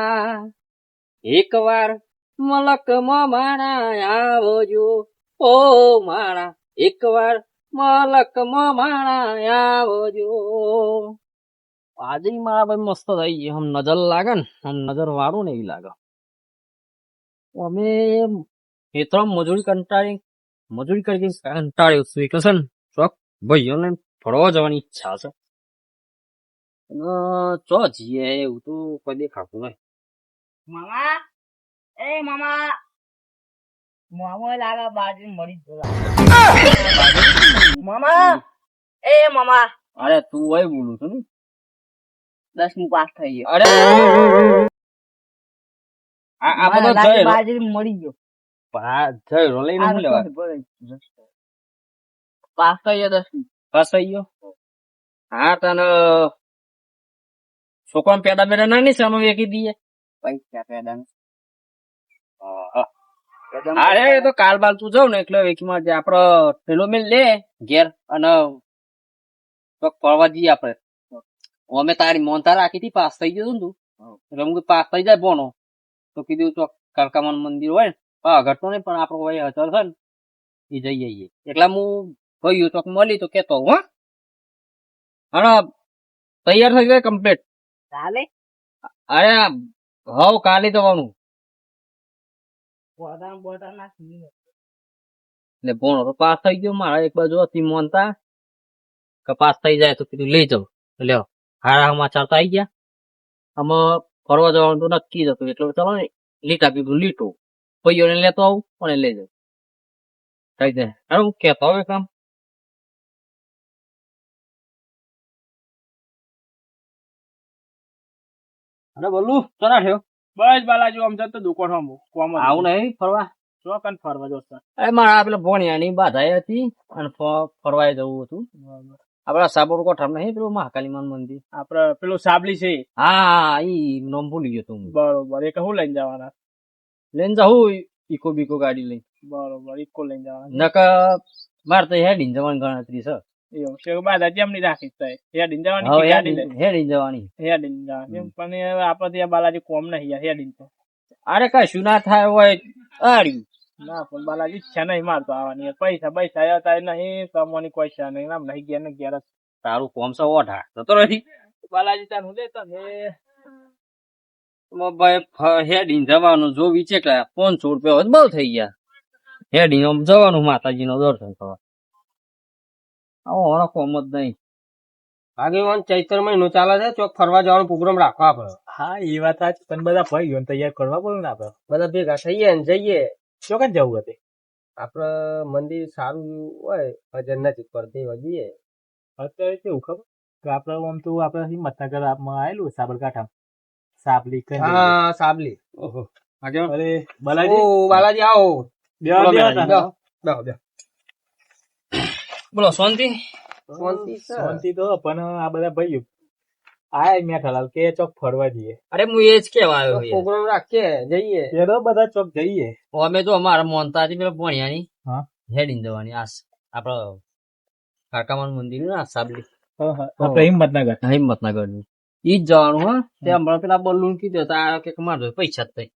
માણા એક વાર મલકમાં માણા આવજો ઓ માણા એક વાર મલકમાં માણા આવજો આજે મારા ભાઈ મસ્ત થઈ ગઈ આમ નજર લાગે ને આમ નજર વાળું ને એવી લાગે અમે ખેતરમાં મજૂરી કરી કંટાળ્યું છું એટલે છે ને ચોક ભાઈઓને ફરવા જવાની ઈચ્છા છે ચો જઈએ એવું તો કોઈ દેખાતું નહીં મામા એ મામા મામો લાગે બાજુ મરી જ મામા એ મામા અરે તું હોય બોલું છું ને 10મું પાસ થઈ ગયો અરે આ બધો જય બાજુ મરી ગયો જય લઈને હું લેવા પાસ થઈ ગયો 10મું પાસ થઈ ગયો હા તને છોકરા પેડા બેડા ના નહીં સામે વેકી દઈએ પૈસા પેડા અરે એ તો કાલ બાલ તું જાવ ને એટલે વેકીમાં જે આપડે પેલો મેલ લે ઘેર અને ફરવા જઈએ આપડે અમે તારી મોનતા રાખી હતી પાસ થઈ ગયું તું એટલે હું પાસ થઈ જાય બોનો તો કીધું ચોક કાળકામાન મંદિર હોય ને ઘટતો નહીં પણ આપડો હોય અચલ છે ને એ જઈ જઈએ એટલે હું ગયું ચોક મળી તો કેતો હું હા તૈયાર થઈ જાય કમ્પ્લીટ ચાલે અરે હવ કાલે જવાનું એટલે ભણો તો પાસ થઈ ગયો મારા એક બાજુ હતી મોનતા કે પાસ થઈ જાય તો કીધું લઈ જાવ લ્યો હારા સમાચાર તો આવી ગયા આમાં ફરવા જવાનું તો નક્કી જ હતું એટલે ચાલો ને લીટા પીધું લીટું ભાઈઓને લેતો આવું અને લઈ જાવ થઈ જાય અરે હું કેતો હવે કામ અરે બોલું ચના થયો બસ બાલાજી આમ જતો દુકાન આવું નહીં ફરવા ચોકન ફરવા જોસ્તા અરે મારા પેલા ભણિયાની બાધા હતી અને ફરવાય જવું હતું આપડા સાબરકોઠા નહીં પેલું મહાકાલીમાન મંદિર આપડે પેલું સાબલી છે હા ઈ નામ ભૂલી ગયો તું બરોબર એ કહું લઈને જવાના લઈને જાઉં ઈકો બીકો ગાડી લઈ બરોબર ઇકો લઈને જવાના નકર મારે તો હેડીને જવાની ગણતરી છે એવું છે બાદ જેમ ની રાખી હેડીને જવાની કે ગાડી લઈને હેડીને જવાની હેડીને જવાની એમ પણ હવે આપડે ત્યાં બાલાજી કોમ નહીં યાર હેડીને તો અરે કશું ના થાય હોય આર્યું ના પણ બાલાજી ઈચ્છા નહીં મારતો આવવાની પૈસા આવતા નહીં કમવાની કોઈ ઈચ્છા નહીં નામ નહીં ગયા ને ઘેર તારું કોમ છે ઓઢા જતો નથી બાલાજી તાર હું લેતો ને ભાઈ હેડીને જવાનું જો વિચેકલા 500 રૂપિયા બહુ થઈ ગયા હેડીને આમ જવાનું માતાજી નો દર્શન કરવા આવો કોમ જ નહીં આગેવાન ચૈત્ર મહિનો ચાલે છે ચોક ફરવા જવાનો પ્રોગ્રામ રાખવા આપડે હા એ વાત સાચી પણ બધા ભાઈઓ તૈયાર કરવા બોલ ને આપડે બધા ભેગા થઈએ ને જઈએ ચોકન જવું હતું આપડે મંદિર સારું હોય ભજન નજીક પરથી જઈએ અત્યારે કેવું ખબર કે આપડે આમ તો આપડે હિંમતનગર માં આવેલું સાબરકાંઠા સાબલી હા સાબલી ઓહો અરે બાલાજી ઓ બાલાજી આવો બોલો શાંતિ શાંતિ તો પણ આ બધા ભાઈઓ આય મેઠાલાલ કે ચોક ફરવા જઈએ અરે હું એ જ કેવા આવ્યો પ્રોગ્રામ રાખીએ જઈએ પેલો બધા ચોક જઈએ અમે તો અમારા મોનતાથી પેલા ભણિયાની હા હેડીને જવાની આ આપડે કાકામાન મંદિર ના સાબલી આપડે હિંમતનગર ની ઈ જ જવાનું હા તે હમણાં પેલા બલ્લુન કીધું કે મારે પૈસા જ થઈ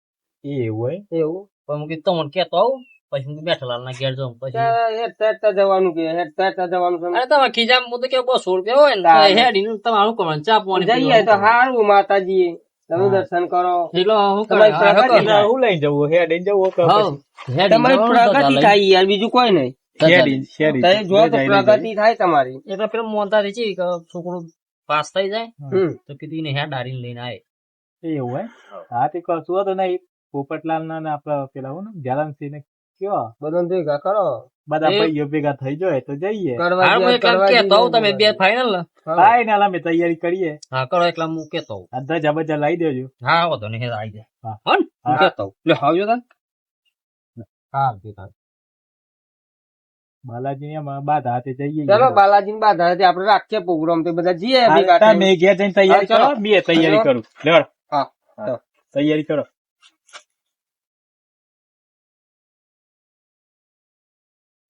એવું હોય એવું પણ હું કીધું તમને કેતો આવું પછી હું બેઠાલાલ ના ઘેર જાઉં પછી હેડતા જવાનું કે હેડતા જવાનું અરે તમે ખીજા હું તો કે 200 રૂપિયા હોય ને હેડીને તમારું કરવાનું ચા પાણી જઈએ તો સારું માતાજી તમે દર્શન કરો એટલે હું હું લઈ જવું હેડ જવું તમારી પ્રગતિ થાય યાર બીજું કોઈ નહીં જો તો પ્રગતિ થાય તમારી એટલે પેલા મોનતાથી છે કે છોકરું પાસ થઈ જાય તો કીધું હેડ હારીને લઈને આવે એવું હોય હા તે કશું હતું નહીં પોપટલાલ ના આપડા પેલા હું ને જલાનસિંહ ને કયો બધા ભેગા કરો બધા ભાઈઓ ભેગા થઈ જાય તો જઈએ તમે બે ફાઈનલ ફાઈનલ અમે તૈયારી કરીએ હા કરો એટલે હું કેતો ધજા બજા લાવી દેજો હા વધો ને આવી જાય હા કેતો લે આવજો તા હા બાલાજી ને બાધા હાથે જઈએ ચલો બાલાજી ની બાધા હાથે આપડે રાખીએ પ્રોગ્રામ તો બધા જઈએ તમે ઘેર જઈને તૈયારી કરો બે તૈયારી કરું લેવડ હા તૈયારી કરો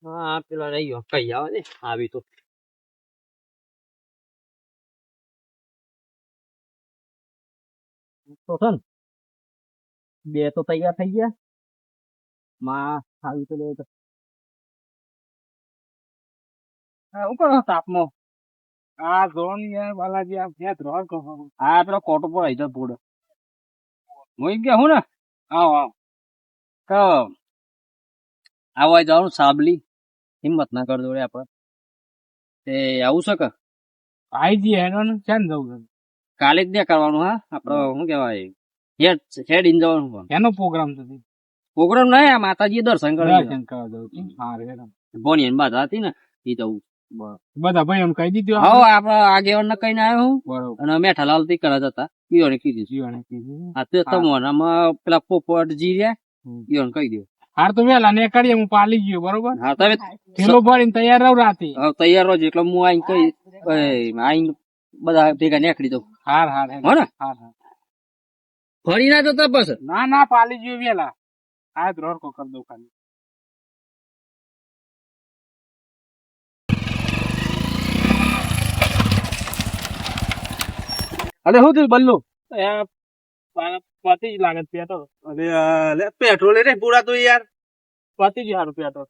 હા પેલા રહી ગયો કઈ આવે ને આવી તો છે ને બે તો તૈયાર થઈ ગયા માં ખાવી તો લે તો હું કરો તાપમાં આ ધોન યાર બાલાજી આ ક્યાં ધ્રોણ કહો આ પેલો કોટો પર આવી જાય પૂડો હું ગયા હું ને આવો આવો જવાનું સાબલી હિંમત ના કર દોડે આપડે તે આવું છે કે આઈ જી હેડો ને ક્યાં જવું કાલે જ દે કરવાનું હા આપડે શું કેવાય હેડ ઇન જવાનું એનો પ્રોગ્રામ છે પ્રોગ્રામ નહીં આ માતાજી દર્શન કરવા જવું હા રે ભોની બાધા હતી ને એ જવું બધા ભાઈ એમ કહી દીધું હા આપડે આગેવાન ને કઈ આવ્યો હું બરોબર અને મેઠાલાલ થી કરા જતા પીઓને કીધું હા તે તમોનામાં પેલા પોપટજી રહ્યા પીઓને કહી દઉં હાર તો વેલા ને કરીએ હું પાલી ગયો બરોબર હા તમે થેલો ભરીને તૈયાર રહો રાતે તૈયાર રહો એટલે હું આઈને કઈ આઈને બધા ભેગા નીકળી દઉં હાર હો ને હાર ફરી ના જતા બસ ના પાલી ગયો વેલા આ રોડ કો કર દઉં ખાલી અરે શું થયું બલ્લુ પતિ જ લાગે પેટ્રોલ અરે પેટ્રોલ રે પૂરા તો યાર પતિ જ સારું પેટ્રોલ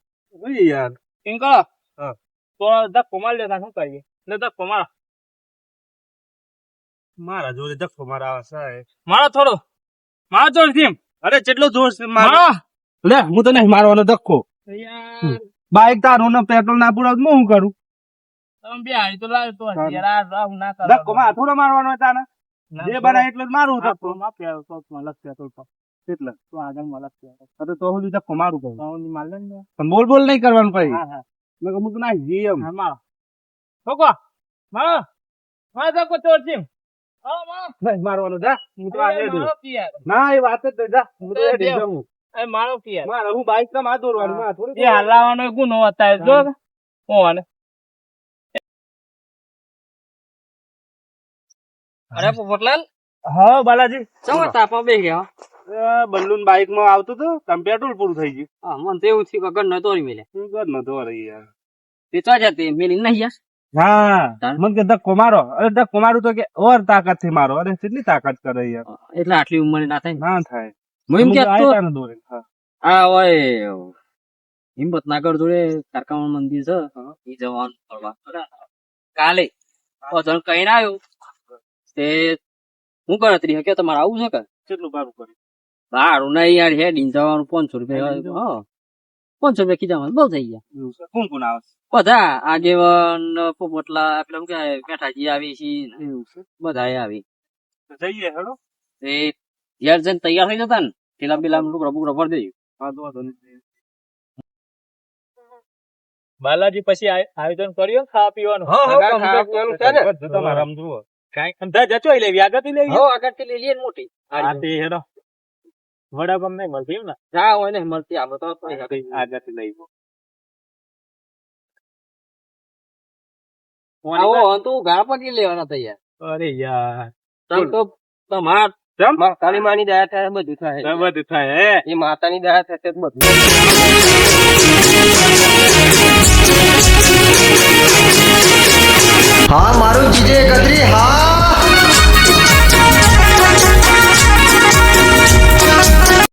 યાર એમ કરો તો ધક્કો માર લેતા શું કરીએ ને ધક્કો મારા જોડે ધક્કો મારા આવે મારો થોડો થીમ અરે કેટલો જોર છે મારો લે હું તો નહીં મારવાનો ધક્કો બાઈક તારું ને પેટ્રોલ ના પૂરા હું શું કરું તમે બે હારી તો લાવ તો ધક્કો માં થોડો મારવાનો હતા ને જે બનાય એટલે મારું ધક્કો એટલે તો આગળ માં લખ તો હું ધક્કો મારું કહું પણ બોલ નહીં કરવાનું પછી હું તો ના જી એમ મારો ધક્કો ચોર છે મારવાનો જા ના એ વાત જ જા મારો મારે હું બાઈક તો માં દોરવાનું હલાવાનો ગુનો હતા જો કોણ અરે પોપટલાલ હા બાલાજી ચમ તાપમાં બેસી ગયા બલ્લુ બાઈક માં આવતું હતું તમે પેટ્રોલ પૂરું થઈ ગયું હા મને તો એવું થયું કે ગર નતો મેલે ગર નતો યાર તે ચા જતી મેલી નહીં યાર હા મને કે ધક્કો મારો અરે ધક્કો મારું તો કે ઓર તાકાત થી મારો અરે કેટલી તાકાત કરે યાર એટલે આટલી ઉંમર ના થાય ના થાય હું કે હા ઓય હિંમત નાગર જોડે કારકામણ મંદિર છે એ જવાનું ફરવા કાલે જણ કઈ ના આવ્યો તે હું ગણતરી કે તમારે આવું છે કે કેટલું ભાડું કર્યું ભાડું નહીં યાર હે ડીન જવાનું 500 રૂપિયા 500 રૂપિયા કીધા બહુ થઈ ગયા કોણ કોણ આવે બધા આગેવાન પોપટલા પેલા કે મેઠાજી આવી છે બધા આવી જઈએ હેડો એ યાર જન તૈયાર થઈ જતા ને પેલા પેલા લુગડા બુગડા ભરી દેજો બાલાજી પછી આયોજન કર્યું ખાવા પીવાનું તમારે જુઓ કઈ અંદાજ જચો લેવી આગળથી લેવી આગળથી લઈ લઈએ મોટી હેડો વડાપાવ નહીં મળતી એમ ને હા હોય નહીં મળતી આપણે તો આગળથી લઈ આવો તો ગાળ પકી લેવાના તૈયાર અરે યાર તો તમાર કાલી માની દયા થાય બધું થાય એ માતાની દયા થાય બધું હા મારું જીજે ગદરી હા